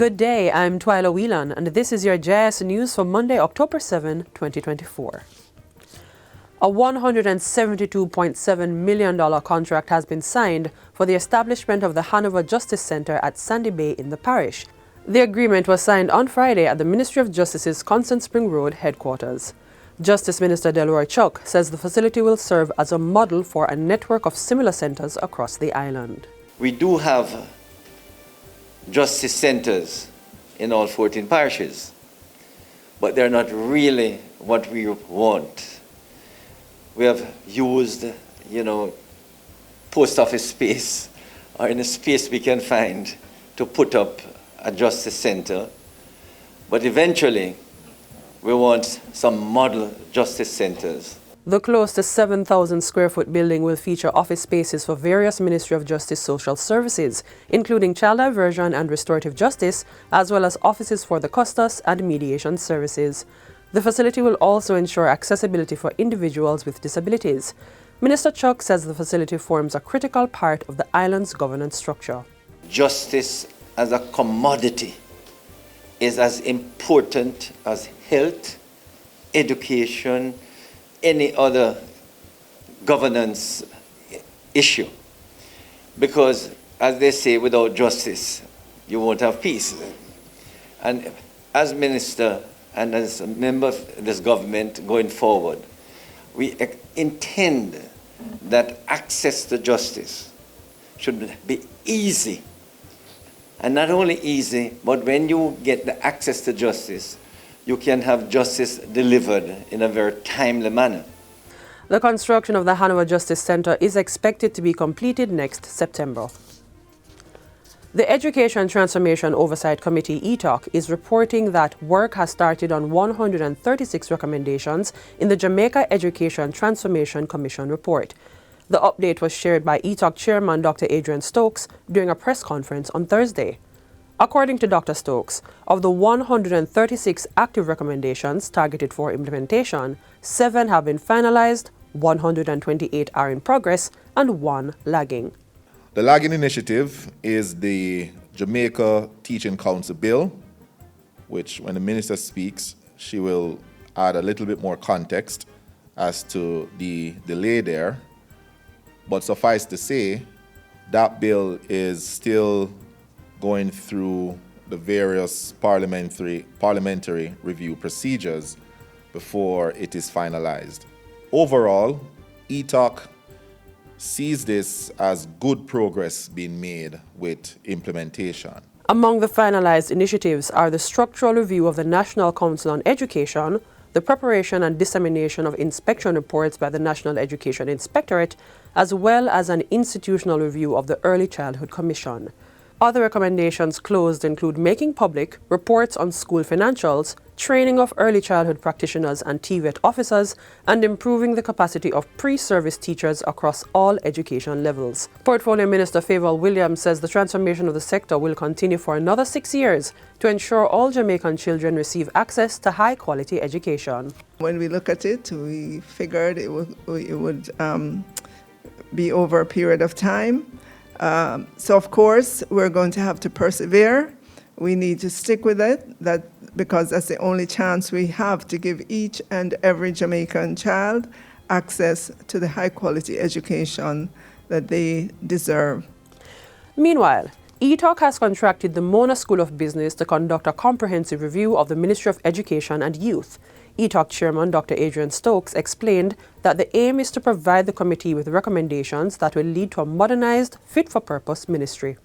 Good day, I'm Twyla Whelan, and this is your JIS news for Monday, October 7, 2024. A $172.7 million contract has been signed for the establishment of the Hanover Justice Center at Sandy Bay in the parish. The agreement was signed on Friday at the Ministry of Justice's Constant Spring Road headquarters. Justice Minister Delroy Chuck says the facility will serve as a model for a network of similar centers across the island. We do have justice centers in all 14 parishes, but they're not really what we want. We have used, post office space or in a space we can find to put up a justice center, but eventually we want some model justice centers. The close to 7,000 square foot building will feature office spaces for various Ministry of Justice social services, including child diversion and restorative justice, as well as offices for the custos and mediation services. The facility will also ensure accessibility for individuals with disabilities. Minister Chuck says the facility forms a critical part of the island's governance structure. Justice as a commodity is as important as health, education, any other governance issue. Because, as they say, without justice, you won't have peace. And as minister and as a member of this government going forward, we intend that access to justice should be easy. And not only easy, but when you get the access to justice, you can have justice delivered in a very timely manner. The construction of the Hanover Justice Center is expected to be completed next September. The Education Transformation Oversight Committee, ETOC, is reporting that work has started on 136 recommendations in the Jamaica Education Transformation Commission report. The update was shared by ETOC Chairman Dr. Adrian Stokes during a press conference on Thursday. According to Dr. Stokes, of the 136 active recommendations targeted for implementation, 7 have been finalized, 128 are in progress, and 1 lagging. The lagging initiative is the Jamaica Teaching Council bill, which when the minister speaks, she will add a little bit more context as to the delay there. But suffice to say, that bill is still going through the various parliamentary review procedures before it is finalized. Overall, ETOC sees this as good progress being made with implementation. Among the finalized initiatives are the structural review of the National Council on Education, the preparation and dissemination of inspection reports by the National Education Inspectorate, as well as an institutional review of the Early Childhood Commission. Other recommendations closed include making public reports on school financials, training of early childhood practitioners and TVET officers, and improving the capacity of pre-service teachers across all education levels. Portfolio Minister Favour Williams says the transformation of the sector will continue for another 6 years to ensure all Jamaican children receive access to high-quality education. When we look at it, we figured it would be over a period of time. So of course, we're going to have to persevere. We need to stick with it, because that's the only chance we have to give each and every Jamaican child access to the high-quality education that they deserve. Meanwhile, ETOC has contracted the Mona School of Business to conduct a comprehensive review of the Ministry of Education and Youth. ETOC Chairman Dr. Adrian Stokes explained that the aim is to provide the committee with recommendations that will lead to a modernized, fit-for-purpose ministry.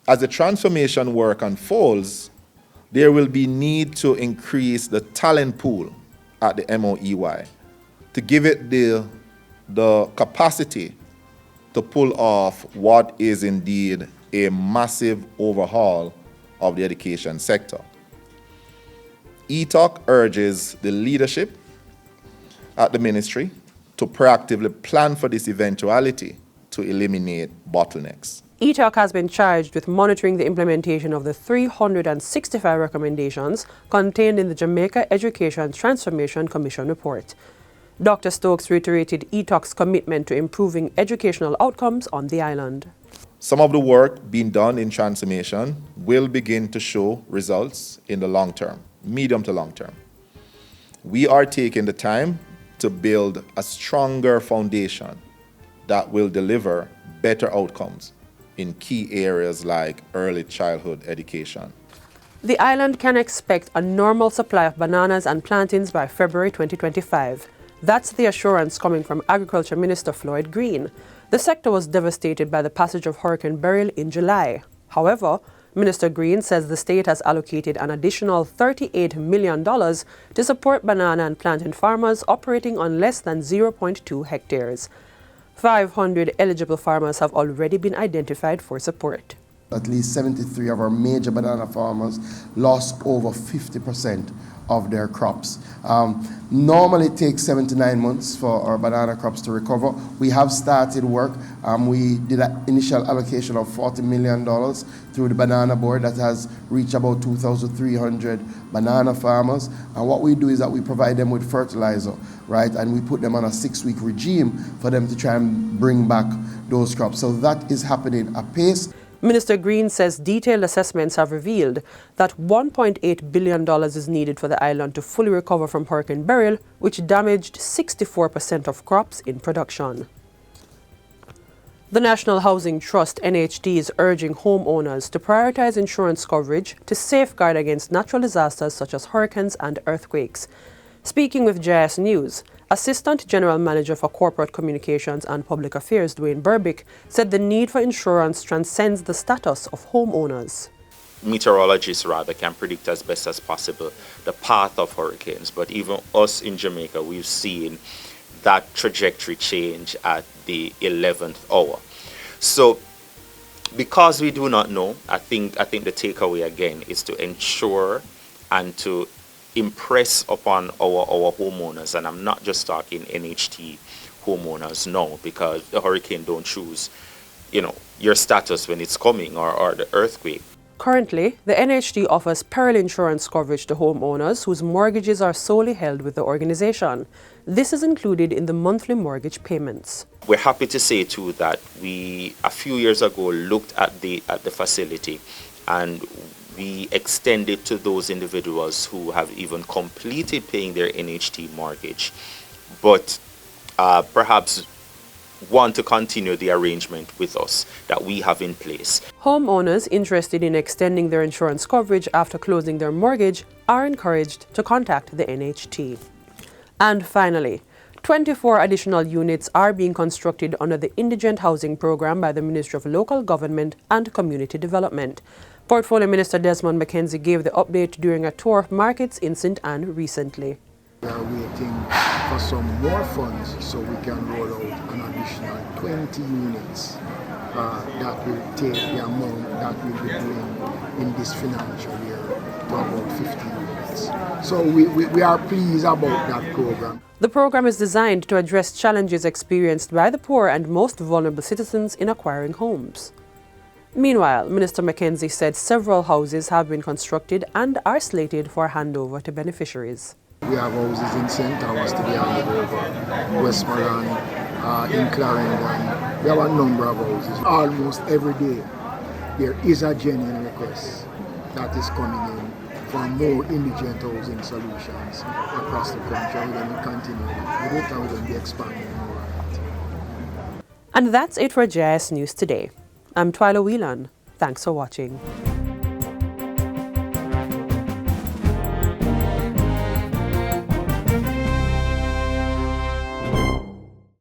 As the transformation work unfolds, there will be need to increase the talent pool at the MOEY to give it the capacity to pull off what is indeed a massive overhaul of the education sector. ETOC urges the leadership at the ministry to proactively plan for this eventuality to eliminate bottlenecks. ETOC has been charged with monitoring the implementation of the 365 recommendations contained in the Jamaica Education Transformation Commission report. Dr. Stokes reiterated ETOC's commitment to improving educational outcomes on the island. Some of the work being done in transformation will begin to show results in the long term, medium to long term. We are taking the time to build a stronger foundation that will deliver better outcomes in key areas like early childhood education. The island can expect a normal supply of bananas and plantains by February 2025. That's the assurance coming from Agriculture Minister Floyd Green. The sector was devastated by the passage of Hurricane Beryl in July. However, Minister Green says the state has allocated an additional $38 million to support banana and plantain farmers operating on less than 0.2 hectares. 500 eligible farmers have already been identified for support. At least 73 of our major banana farmers lost over 50% of their crops. Normally it takes 7 to 9 months for our banana crops to recover. We have started work. We did an initial allocation of $40 million through the banana board that has reached about 2,300 banana farmers. And what we do is that we provide them with fertilizer, right? And we put them on a 6-week regime for them to try and bring back those crops. So that is happening apace. Minister Green says detailed assessments have revealed that $1.8 billion is needed for the island to fully recover from Hurricane Beryl, which damaged 64% of crops in production. The National Housing Trust, NHT, is urging homeowners to prioritize insurance coverage to safeguard against natural disasters such as hurricanes and earthquakes. Speaking with JIS News, Assistant General Manager for Corporate Communications and Public Affairs, Dwayne Burbick, said the need for insurance transcends the status of homeowners. Meteorologists rather can predict as best as possible the path of hurricanes, but even us in Jamaica, we've seen that trajectory change at the 11th hour. So because we do not know, I think the takeaway again is to ensure and to impress upon our homeowners, and I'm not just talking NHT homeowners now, because the hurricane don't choose, your status when it's coming or the earthquake. Currently, the NHT offers peril insurance coverage to homeowners whose mortgages are solely held with the organization. This is included in the monthly mortgage payments. We're happy to say too that we a few years ago looked at the facility, and we extend it to those individuals who have even completed paying their NHT mortgage, but perhaps want to continue the arrangement with us that we have in place. Homeowners interested in extending their insurance coverage after closing their mortgage are encouraged to contact the NHT. And finally, 24 additional units are being constructed under the Indigent Housing program by the Ministry of Local Government and Community Development. Portfolio Minister Desmond McKenzie gave the update during a tour of markets in St. Anne recently. We are waiting for some more funds so we can roll out an additional 20 units that will take the amount that we'll be doing in this financial year to about 50 units. So we are pleased about that program. The program is designed to address challenges experienced by the poor and most vulnerable citizens in acquiring homes. Meanwhile, Minister McKenzie said several houses have been constructed and are slated for handover to beneficiaries. We have houses in St. Thomas to be handed over, Westmoreland, in Clarendon. We have a number of houses. Almost every day there is a genuine request that is coming in for more indigent housing solutions across the country. We're going to continue with it, and we're going to be expanding more on it. And that's it for JIS News today. I'm Twyla Whelan. Thanks for watching.